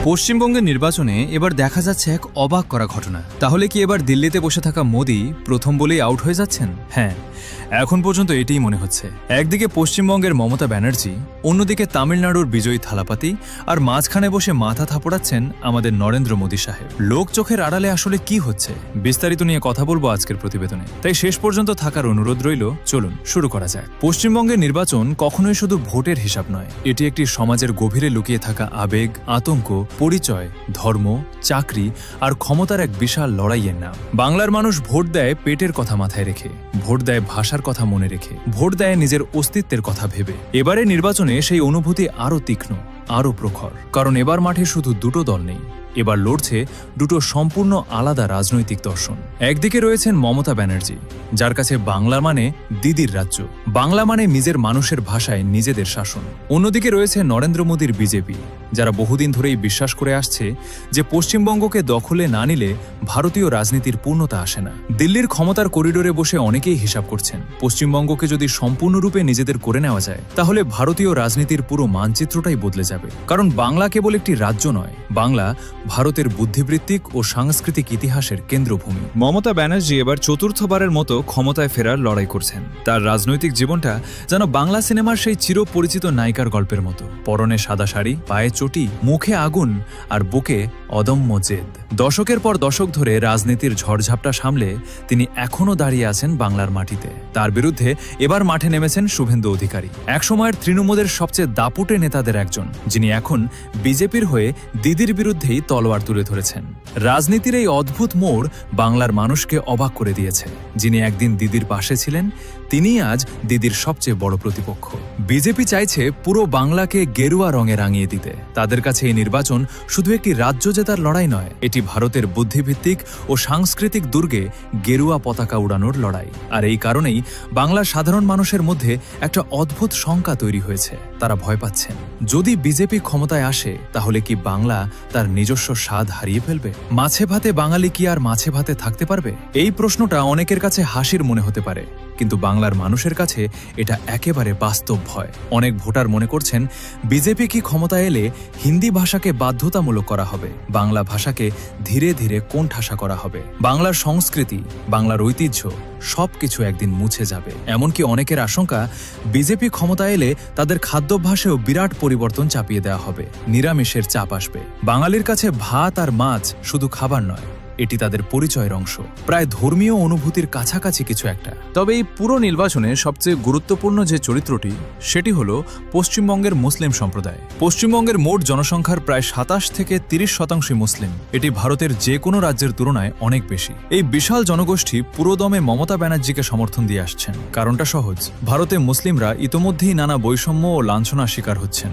পশ্চিমবঙ্গের নির্বাচনে এবার দেখা যাচ্ছে এক অবাক করা ঘটনা। তাহলে কি এবার দিল্লিতে বসে থাকা মোদি প্রথম বলেই আউট হয়ে যাচ্ছেন? হ্যাঁ, এখন পর্যন্ত এটাই মনে হচ্ছে। একদিকে পশ্চিমবঙ্গের মমতা ব্যানার্জি, অন্যদিকে তামিলনাড়ুর বিজয়ী থালাপাতি, আর মাঝখানে বসে মাথা থাপড়াচ্ছেন আমাদের নরেন্দ্র মোদী সাহেব। লোক চোখের আড়ালে আসলে কি হচ্ছে, বিস্তারিত নিয়ে কথা বলবো আজকের প্রতিবেদনে। তাই শেষ পর্যন্ত থাকার অনুরোধ রইল। চলুন শুরু করা যাক। পশ্চিমবঙ্গের নির্বাচন কখনোই শুধু ভোটের হিসাব নয়, এটি একটি সমাজের গভীরে লুকিয়ে থাকা আবেগ, আতঙ্ক, পরিচয়, ধর্ম, চাকরি আর ক্ষমতার এক বিশাল লড়াইয়ের নাম। বাংলার মানুষ ভোট দেয় পেটের কথা মাথায় রেখে, ভোট দেয় ভাষার কথা মনে রেখে, ভোট দেয় নিজের অস্তিত্বের কথা ভেবে। এবারে নির্বাচনে সেই অনুভূতি আরও তীক্ষ্ণ, আরও প্রখর। কারণ এবার মাঠে শুধু দুটো দল নেই, এবার লড়ছে দুটো সম্পূর্ণ আলাদা রাজনৈতিক দর্শন। একদিকে রয়েছেন মমতা ব্যানার্জি, যার কাছে বাংলা মানে দিদির রাজ্য, বাংলা মানে নিজের মানুষের ভাষায় নিজেদের শাসন। অন্যদিকে রয়েছে নরেন্দ্র মোদীর বিজেপি, যারা বহুদিন ধরেই বিশ্বাস করে আসছে যে পশ্চিমবঙ্গকে দখলে না নিলে ভারতীয় রাজনীতির পূর্ণতা আসে না। দিল্লির ক্ষমতার করিডোরে বসে অনেকেই হিসাব করছেন, পশ্চিমবঙ্গকে যদি সম্পূর্ণরূপে নিজেদের করে নেওয়া যায়, তাহলে ভারতীয় রাজনীতির পুরো মানচিত্রটাই বদলে যাবে। কারণ বাংলা কেবল একটি রাজ্য নয়, বাংলা ভারতের বুদ্ধিবৃত্তিক ও সাংস্কৃতিক ইতিহাসের কেন্দ্রভূমি। মমতা ব্যানার্জি এবার চতুর্থবারের মতো ক্ষমতায় ফেরার লড়াই করছেন। তার রাজনৈতিক জীবনটা যেন বাংলা সিনেমার সেই চিরপরিচিত নায়িকার গল্পের মতো। পরনে সাদা শাড়ি, পায়ে চটি, মুখে আগুন আর বুকে অদম্য জেদ। দশকের পর দশক ধরে রাজনীতির ঝড়ঝাপটা সামলে তিনি এখনও দাঁড়িয়ে আছেন বাংলার মাটিতে। তার বিরুদ্ধে এবার মাঠে নেমেছেন শুভেন্দু অধিকারী, একসময়ের তৃণমূলের সবচেয়ে দাপুটে নেতাদের একজন, যিনি এখন বিজেপির হয়ে দিদির বিরুদ্ধেই তলোয়ার তুলে ধরেছেন। রাজনীতির এই অদ্ভুত মোড় বাংলার মানুষকে অবাক করে দিয়েছে। যিনি একদিন দিদির পাশে ছিলেন, তিনিই আজ দিদির সবচেয়ে বড় প্রতিপক্ষ। বিজেপি চাইছে পুরো বাংলাকে গেরুয়া রঙে রাঙিয়ে দিতে। তাদের কাছে এই নির্বাচন শুধু একটি রাজ্য জেতার লড়াই নয়, এটি ভারতের বুদ্ধিভিত্তিক ও সাংস্কৃতিক দুর্গে গেরুয়া পতাকা উড়ানোর লড়াই। আর এই কারণেই বাংলার সাধারণ মানুষের মধ্যে একটা অদ্ভুত শঙ্কা তৈরি হয়েছে। তারা ভয় পাচ্ছেন, যদি বিজেপি ক্ষমতায় আসে, তাহলে কি বাংলা তার নিজস্ব স্বাদ হারিয়ে ফেলবে? মাছে ভাতে বাঙালি কি আর মাছে ভাতে থাকতে পারবে? এই প্রশ্নটা অনেকের কাছে হাসির মনে হতে পারে, কিন্তু বাংলার মানুষের কাছে এটা একেবারে বাস্তব ভয়। অনেক ভোটার মনে করছেন, বিজেপি কি ক্ষমতায় এলে হিন্দি ভাষাকে বাধ্যতামূলক করা হবে, বাংলা ভাষাকে ধীরে ধীরে কোণঠাসা করা হবে, বাংলার সংস্কৃতি, বাংলার ঐতিহ্য সবকিছু একদিন মুছে যাবে। এমনকি অনেকের আশঙ্কা, বিজেপি ক্ষমতায় এলে তাদের খাদ্যাভ্যাসেও বিরাট পরিবর্তন চাপিয়ে দেওয়া হবে, নিরামিষের চাপ আসবে। বাঙালির কাছে ভাত আর মাছ শুধু খাবার নয়, এটি তাদের পরিচয়ের অংশ, প্রায় ধর্মীয় অনুভূতির কাছাকাছি কিছু একটা। তবে এই পুরো নির্বাচনে সবচেয়ে গুরুত্বপূর্ণ যে চরিত্রটি, সেটি হল পশ্চিমবঙ্গের মুসলিম সম্প্রদায়। পশ্চিমবঙ্গের মোট জনসংখ্যার প্রায় ২৭ থেকে ৩০% মুসলিম। এটি ভারতের যে কোনো রাজ্যের তুলনায় অনেক বেশি। এই বিশাল জনগোষ্ঠী পুরোদমে মমতা ব্যানার্জিকে সমর্থন দিয়ে আসছেন। কারণটা সহজ, ভারতে মুসলিমরা ইতোমধ্যেই নানা বৈষম্য ও লাঞ্ছনার শিকার হচ্ছেন,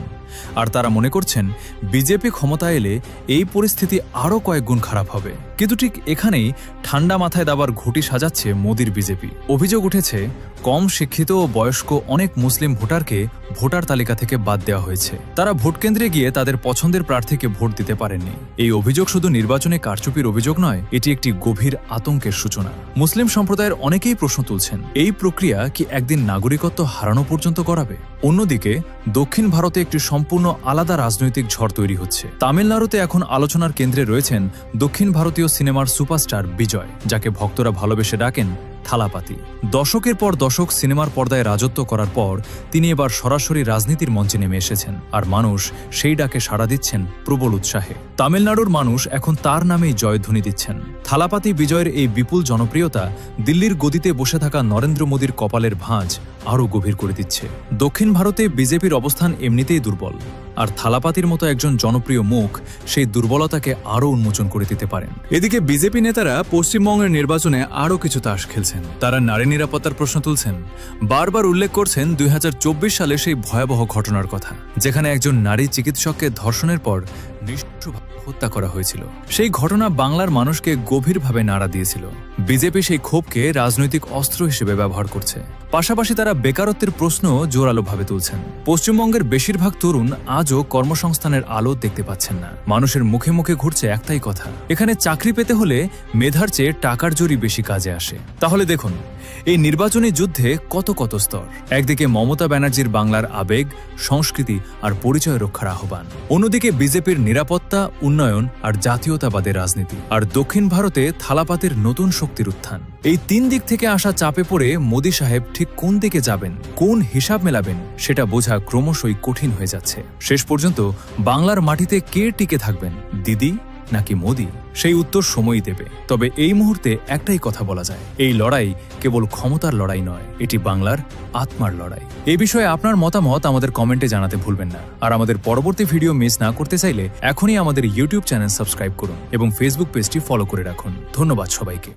আর তারা মনে করছেন বিজেপি ক্ষমতায় এলে এই পরিস্থিতি আরও কয়েক গুণ খারাপ হবে। কিন্তু ঠিক এখানেই ঠান্ডা মাথায় দাবার ঘুঁটি সাজাচ্ছে মোদির বিজেপি। অভিযোগ উঠেছে, কম শিক্ষিত ও বয়স্ক অনেক মুসলিম ভোটারকে ভোটার তালিকা থেকে বাদ দেওয়া হয়েছে। তারা ভোটকেন্দ্রে গিয়ে তাদের পছন্দের প্রার্থীকে ভোট দিতে পারেননি। এই অভিযোগ শুধু নির্বাচনে কারচুপির অভিযোগ নয়, এটি একটি গভীর আতঙ্কের সূচনা। মুসলিম সম্প্রদায়ের অনেকেই প্রশ্ন তুলছেন, এই প্রক্রিয়া কি একদিন নাগরিকত্ব হারানো পর্যন্ত করাবে? অন্যদিকে দক্ষিণ ভারতে একটি সম্পূর্ণ আলাদা রাজনৈতিক ঝড় তৈরি হচ্ছে। তামিলনাড়ুতে এখন আলোচনার কেন্দ্রে রয়েছেন দক্ষিণ ভারতীয় সিনেমার সুপারস্টার বিজয়, যাকে ভক্তরা ভালোবেসে ডাকেন থালাপাতি। দশকের পর দশক সিনেমার পর্দায় রাজত্ব করার পর তিনি এবার সরাসরি রাজনীতির মঞ্চে নেমে এসেছেন, আর মানুষ সেই ডাকে সাড়া দিচ্ছেন প্রবল উৎসাহে। তামিলনাড়ুর মানুষ এখন তার নামেই জয়ধ্বনি দিচ্ছেন। থালাপাতি বিজয়ের এই বিপুল জনপ্রিয়তা দিল্লির গদিতে বসে থাকা নরেন্দ্র মোদীর কপালের ভাঁজ আরও গভীর করে দিচ্ছে। দক্ষিণ ভারতে বিজেপির অবস্থান এমনিতেই দুর্বল, আর থালাপাতির মতো একজন জনপ্রিয় মুখ সেই দুর্বলতাকে আরও উন্মোচন করে দিতে পারেন। এদিকে বিজেপি নেতারা পশ্চিমবঙ্গের নির্বাচনে আরও কিছু তাস খেলছেন। তারা নারী নিরাপত্তার প্রশ্ন তুলছেন, বারবার উল্লেখ করছেন ২০২৪ সালে সেই ভয়াবহ ঘটনার কথা, যেখানে একজন নারী চিকিৎসককে ধর্ষণের পর নিষ্ঠুরভাবে হত্যা করা হয়েছিল। সেই ঘটনা বাংলার মানুষকে গভীরভাবে নাড়া দিয়েছিল। বিজেপি সেই ক্ষোভকে রাজনৈতিক অস্ত্র হিসেবে ব্যবহার করছে। পাশাপাশি তারা বেকারত্বের প্রশ্ন জোরালোভাবে তুলছেন। পশ্চিমবঙ্গের বেশিরভাগ তরুণ আজও কর্মসংস্থানের আলো দেখতে পাচ্ছেন না। মানুষের মুখে মুখে ঘুরছে একটাই কথা, এখানে চাকরি পেতে হলে মেধার চেয়ে টাকার জোরই বেশি কাজে আসে। তাহলে দেখুন এই নির্বাচনী যুদ্ধে কত কত স্তর। একদিকে মমতা ব্যানার্জির বাংলার আবেগ, সংস্কৃতি আর পরিচয় রক্ষার আহ্বান, অন্যদিকে বিজেপির নিরাপত্তা, উন্নয়ন আর জাতীয়তাবাদের রাজনীতি, আর দক্ষিণ ভারতে থালাপাতের নতুন শক্তির উত্থান। এই তিন দিক থেকে আসা চাপে পড়ে মোদী সাহেব ঠিক কোন দিকে যাবেন, কোন হিসাব মেলাবেন সেটা বোঝা ক্রমশই কঠিন হয়ে যাচ্ছে। শেষ পর্যন্ত বাংলার মাটিতে কে টিকে থাকবেন, দিদি নাকি মোদি, সেই উত্তর সময়ই দেবে। তবে এই মুহূর্তে একটাই কথা বলা যায়, এই লড়াই কেবল ক্ষমতার লড়াই নয়, এটি বাংলার আত্মার লড়াই। এই বিষয়ে আপনার মতামত আমাদের কমেন্টে জানাতে ভুলবেন না। আর আমাদের পরবর্তী ভিডিও মিস না করতে চাইলে এখনই আমাদের ইউটিউব চ্যানেল সাবস্ক্রাইব করুন এবং ফেসবুক পেজটি ফলো করে রাখুন। ধন্যবাদ সবাইকে।